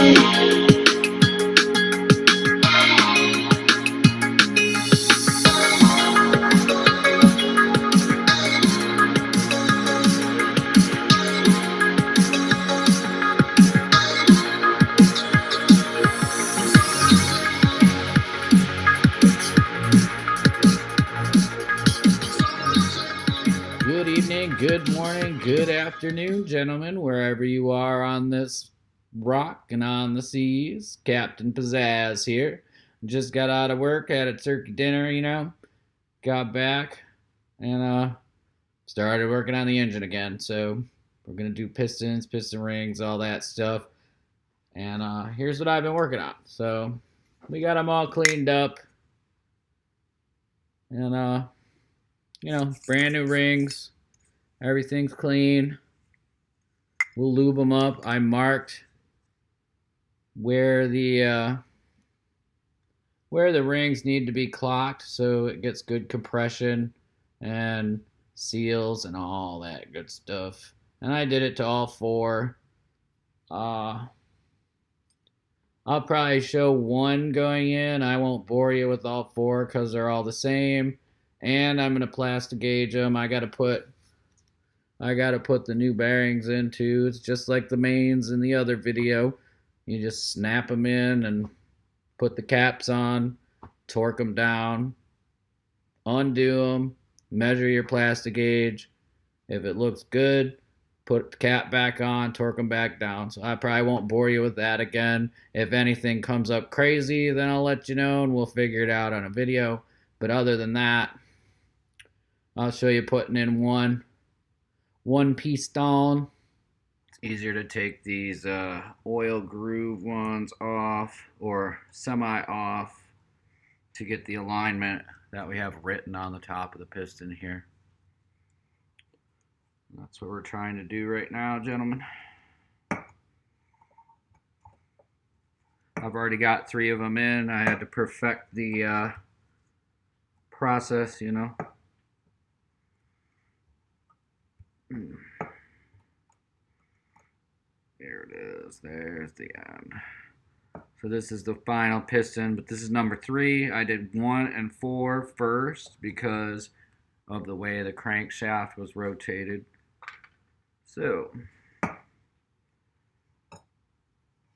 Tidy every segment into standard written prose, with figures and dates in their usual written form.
Good evening, good morning, good afternoon, gentlemen, wherever you are on this rock and on the seas. Captain Pizzazz here. Just got out of work, had a turkey dinner, got back and started working on the engine again. So we're gonna do pistons, piston rings, all that stuff. And here's what I've been working on. So we got them all cleaned up, and brand new rings. Everything's clean. We'll lube them up. I marked where the rings need to be clocked so it gets good compression and seals and all that good stuff. And I did it to all four. I'll probably show one going in. I won't bore you with all four because they're all the same. And I'm gonna plastic gauge them. I gotta put the new bearings in too. It's just like the mains in the other video. You just snap them in and put the caps on, torque them down, undo them, measure your plastic gauge. If it looks good, put the cap back on, torque them back down. So I probably won't bore you with that again. If anything comes up crazy, then I'll let you know and we'll figure it out on a video. But other than that, I'll show you putting in one piston. It's easier to take these oil groove ones off or semi off to get the alignment that we have written on the top of the piston here. That's what we're trying to do right now, gentlemen. I've already got 3 of them in. I had to perfect the process, There it is. There's the end. So this is the final piston, but this is number 3. I did 1 and 4 first because of the way the crankshaft was rotated. So,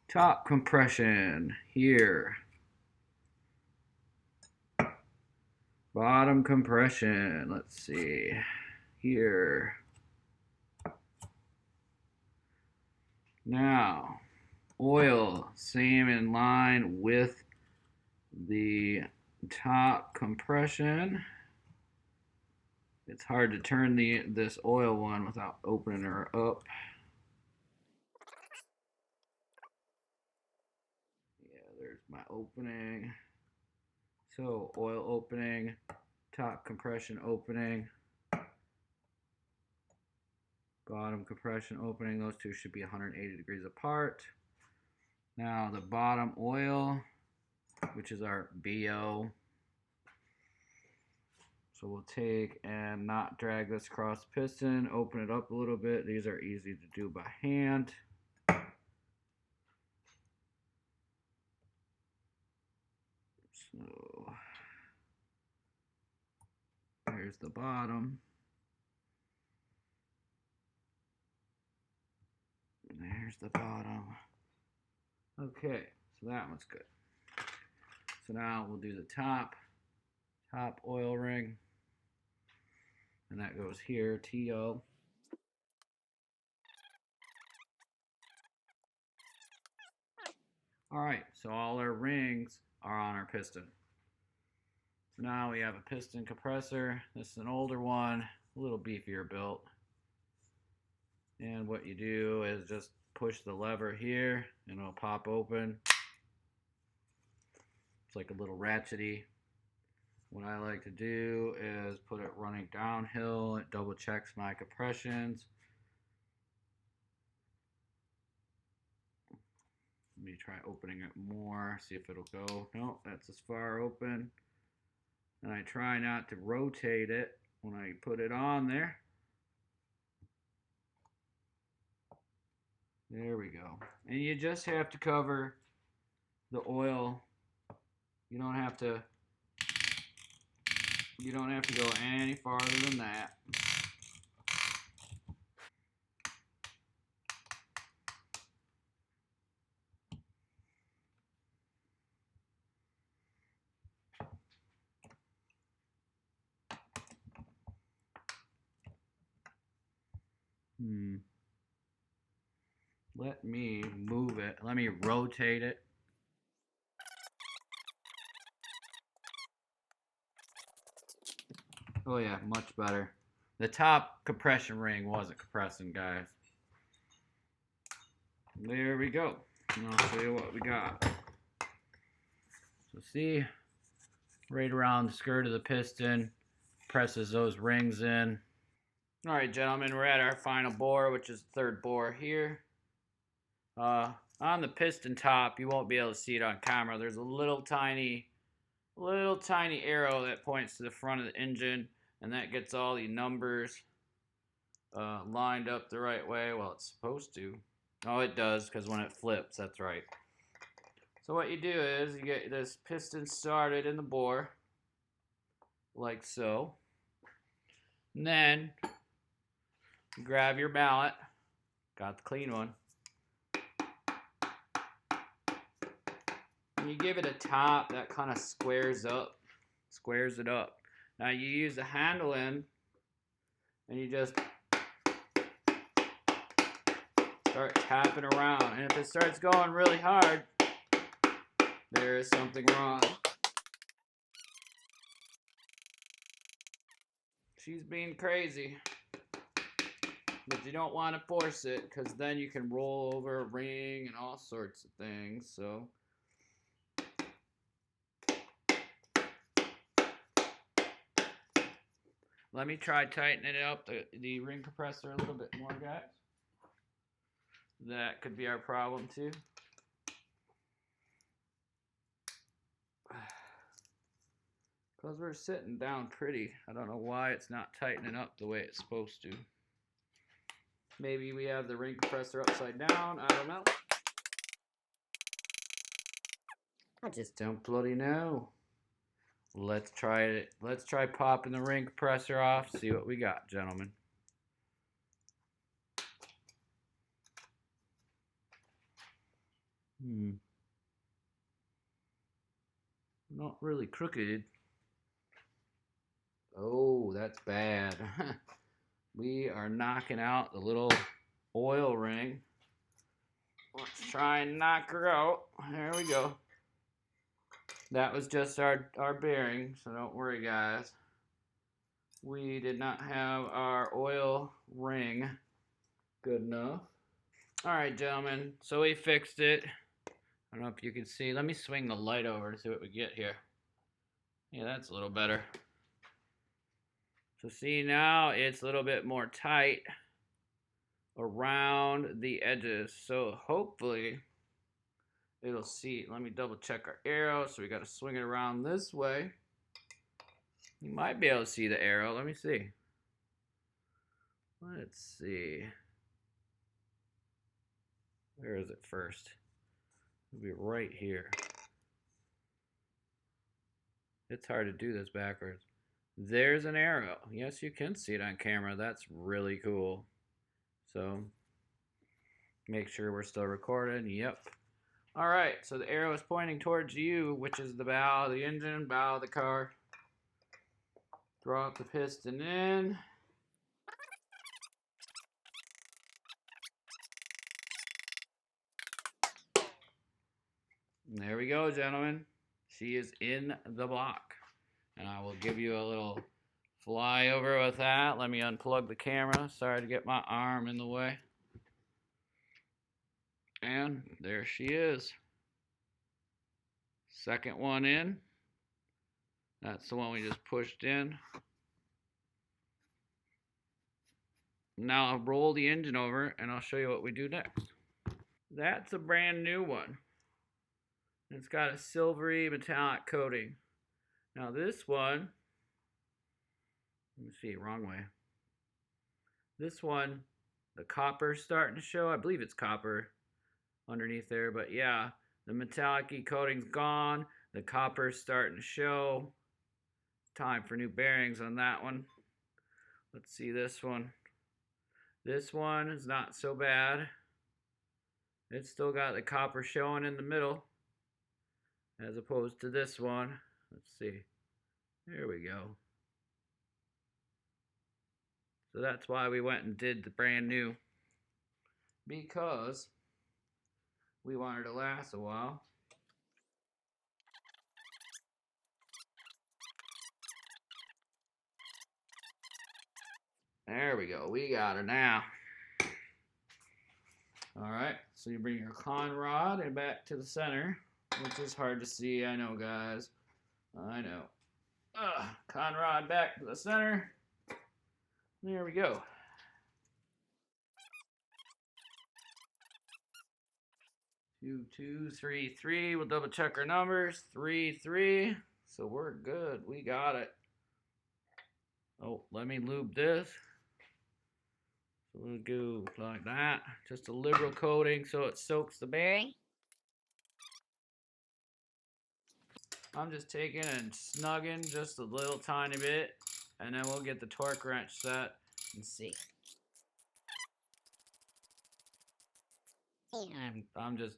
top compression here. Bottom compression, let's see, here. Now, oil, same in line with the top compression. It's hard to turn this oil one without opening her up. Yeah, there's my opening. So, oil opening, top compression opening, bottom compression opening. Those two should be 180 degrees apart. Now the bottom oil, which is our BO. So we'll take and not drag this across the piston, open it up a little bit. These are easy to do by hand. So there's the bottom. And there's the bottom. Okay, so that one's good. So now we'll do the top oil ring. And that goes here, TO. Alright, so all our rings are on our piston. So now we have a piston compressor. This is an older one, a little beefier built. And what you do is just push the lever here and it'll pop open. It's like a little ratchety. What I like to do is put it running downhill. It double checks my compressions. Let me try opening it more, see if it'll go. Nope, that's as far open. And I try not to rotate it when I put it on there. There we go. And you just have to cover the oil. You don't have to go any farther than that. Let me move it. Let me rotate it. Oh yeah, much better. The top compression ring wasn't compressing, guys. There we go. And I'll show you what we got. So see, right around the skirt of the piston, presses those rings in. All right, gentlemen, we're at our final bore, which is the third bore here. On the piston top, you won't be able to see it on camera. There's a little tiny arrow that points to the front of the engine, and that gets all the numbers lined up the right way. Well, it's supposed to. Oh, it does, because when it flips, that's right. So what you do is you get this piston started in the bore, like so. And then you grab your mallet, got the clean one, and you give it a top that kind of squares it up. Now you use the handle end, and you just start tapping around. And if it starts going really hard, there is something wrong. She's being crazy. But you don't want to force it, because then you can roll over a ring and all sorts of things. So let me try tightening it up, the ring compressor, a little bit more, guys. That could be our problem too. Because we're sitting down pretty. I don't know why it's not tightening up the way it's supposed to. Maybe we have the ring compressor upside down. I don't know. I just don't bloody know. Let's try it. Let's try popping the ring compressor off. See what we got, gentlemen. Not really crooked. Oh, that's bad. We are knocking out the little oil ring. Let's try and knock her out. There we go. That was just our bearing, so don't worry, guys. We did not have our oil ring good enough. All right, gentlemen, so we fixed it. I don't know if you can see. Let me swing the light over to see what we get here. Yeah, that's a little better. So see, now it's a little bit more tight around the edges. So hopefully it'll see. Let me double check our arrow. So we got to swing it around this way. You might be able to see the arrow. Let me see. Let's see. Where is it first? It'll be right here. It's hard to do this backwards. There's an arrow. Yes, you can see it on camera. That's really cool. So make sure we're still recording. Yep. All right, so the arrow is pointing towards you, which is the bow of the engine, bow of the car. Drop the piston in. And there we go, gentlemen. She is in the block. And I will give you a little flyover with that. Let me unplug the camera. Sorry to get my arm in the way. And there she is. Second one in. That's the one we just pushed in. Now I'll roll the engine over and I'll show you what we do next. That's a brand new one. It's got a silvery metallic coating. Now this one, let me see, wrong way. This one The copper's starting to show. I believe it's copper underneath there, but yeah, the metallic-y coating's gone. The copper's starting to show. Time for new bearings on that one. Let's see this one. This one is not so bad. It's still got the copper showing in the middle, as opposed to this one. Let's see. There we go. So that's why we went and did the brand new, because we wanted to last a while. There we go. We got it now. Alright, so you bring your con rod and back to the center, which is hard to see, I know, guys. I know. Con rod back to the center. There we go. 2, 2, 3, 3. We'll double check our numbers. 3, 3. So we're good. We got it. Oh, let me lube this. So we'll go like that. Just a liberal coating so it soaks the bearing. I'm just taking and snugging just a little tiny bit, and then we'll get the torque wrench set and see. I'm just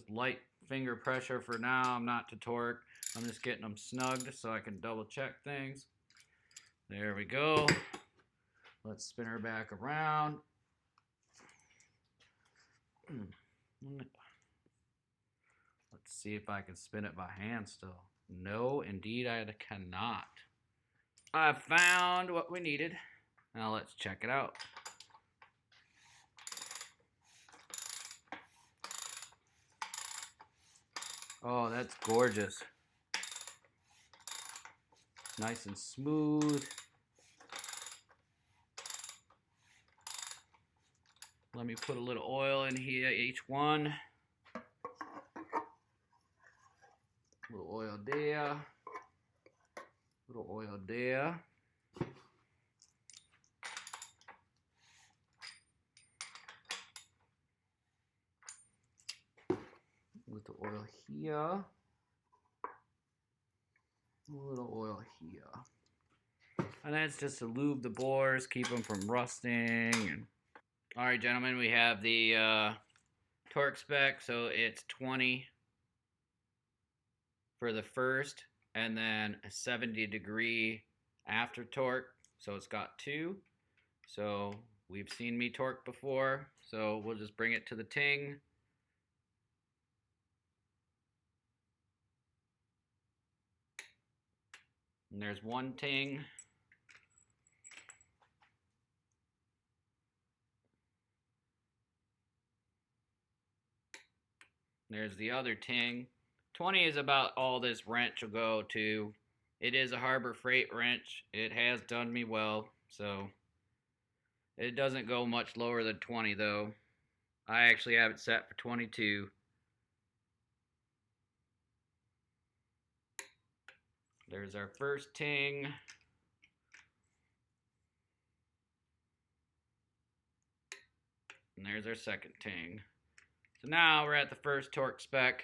light finger pressure for now. I'm not to torque. I'm just getting them snugged so I can double check things. There we go. Let's spin her back around. Let's see if I can spin it by hand still. No, indeed I cannot. I found what we needed. Now let's check it out. Oh, that's gorgeous. Nice and smooth. Let me put a little oil in here, each one. Little oil there. Little oil there. With the oil here. A little oil here. And that's just to lube the bores, keep them from rusting. Alright, gentlemen, we have the torque spec. So it's 20 for the first, and then a 70-degree after torque. So it's got 2. So we've seen me torque before. So we'll just bring it to the ting. And there's one ting. There's the other ting. 20 is about all this wrench will go to. It is a Harbor Freight wrench. It has done me well, so it doesn't go much lower than 20 though. I actually have it set for 22. There's our first ting. And there's our second ting. So now we're at the first torque spec.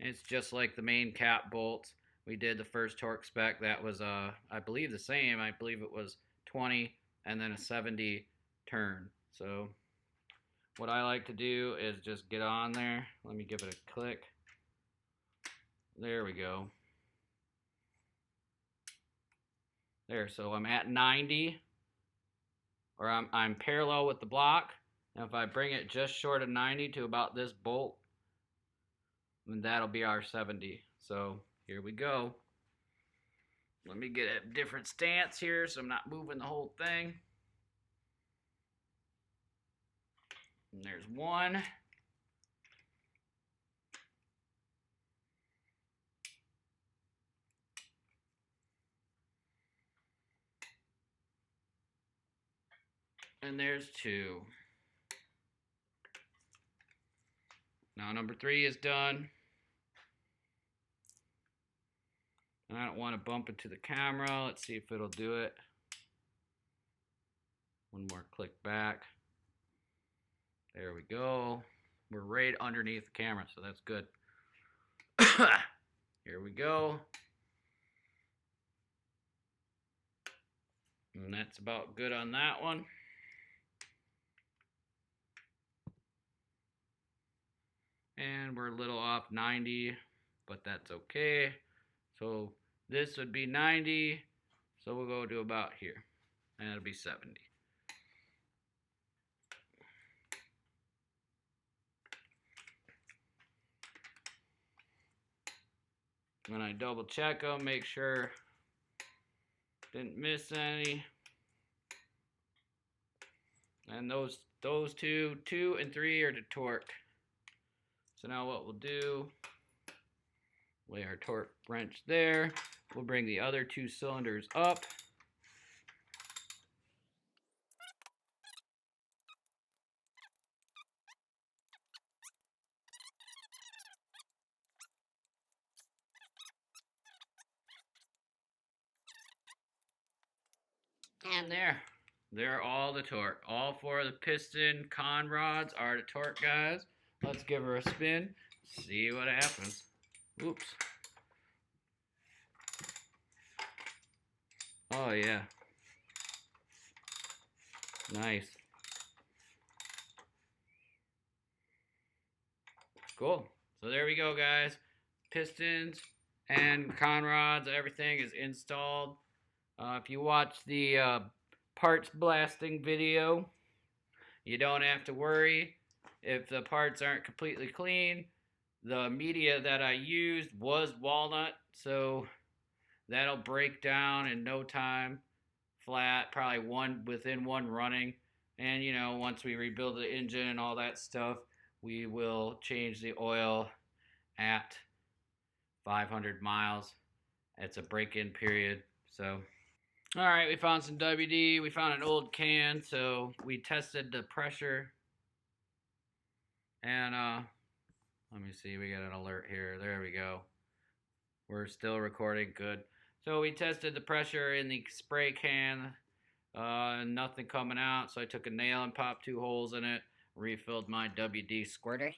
It's just like the main cap bolts. We did the first torque spec. That was, I believe, the same. I believe it was 20 and then a 70 turn. So what I like to do is just get on there. Let me give it a click. There we go. There, so I'm at 90, or I'm parallel with the block. And if I bring it just short of 90 to about this bolt, then that'll be our 70. So here we go. Let me get a different stance here so I'm not moving the whole thing. And there's one. And there's 2. Now number 3 is done. And I don't want to bump into the camera. Let's see if it'll do it. One more click back. There we go. We're right underneath the camera, so that's good. Here we go. And that's about good on that one. And we're a little off 90, but that's okay. So this would be 90, so we'll go to about here, and it'll be 70. When I double check them, make sure didn't miss any. And those two and 3 are the torque. So now what we'll do, lay our torque wrench there. We'll bring the other 2 cylinders up. And they're all the torque. All 4 of the piston con rods are the torque guys. Let's give her a spin, see what happens. Oops. Oh yeah. Nice. Cool. So there we go, guys. Pistons and con rods, everything is installed. If you watch the parts blasting video, you don't have to worry if the parts aren't completely clean. The media that I used was walnut, so that'll break down in no time, flat, probably within one running. And you know, once we rebuild the engine and all that stuff, we will change the oil at 500 miles. It's a break-in period, so. All right, we found some WD. We found an old can, so we tested the pressure. And let me see, we got an alert here. There we go. We're still recording, good. So we tested the pressure in the spray can. Nothing coming out, so I took a nail and popped 2 holes in it. Refilled my WD squirter.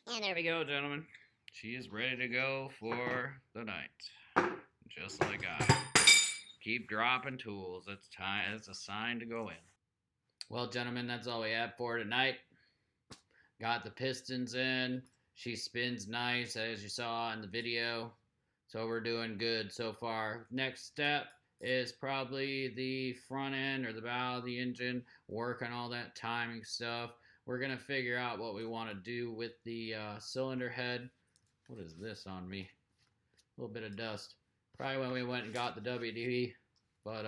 And there we go, gentlemen. She is ready to go for the night. Just like I. Keep dropping tools. It's time. It's a sign to go in. Well, gentlemen, that's all we have for tonight. Got the pistons in. She spins nice, as you saw in the video. So we're doing good so far. Next step is probably the front end or the bow of the engine. Work on all that timing stuff. We're going to figure out what we want to do with the cylinder head. What is this on me? A little bit of dust. Probably when we went and got the WD. But,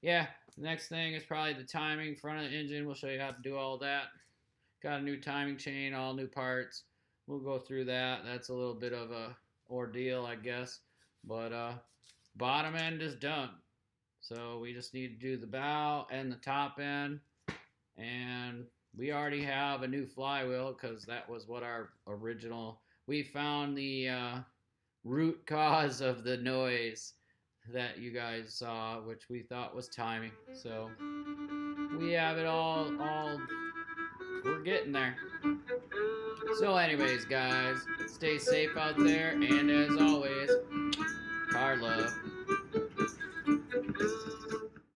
yeah, the next thing is probably the timing, front of the engine. We'll show you how to do all that. Got a new timing chain, all new parts. We'll go through that. That's a little bit of a ordeal, I guess. But bottom end is done. So we just need to do the bow and the top end. And we already have a new flywheel because that was what our original. We found the root cause of the noise that you guys saw, which we thought was timing. So we have it all. We're getting there. So anyways, guys, stay safe out there, and as always,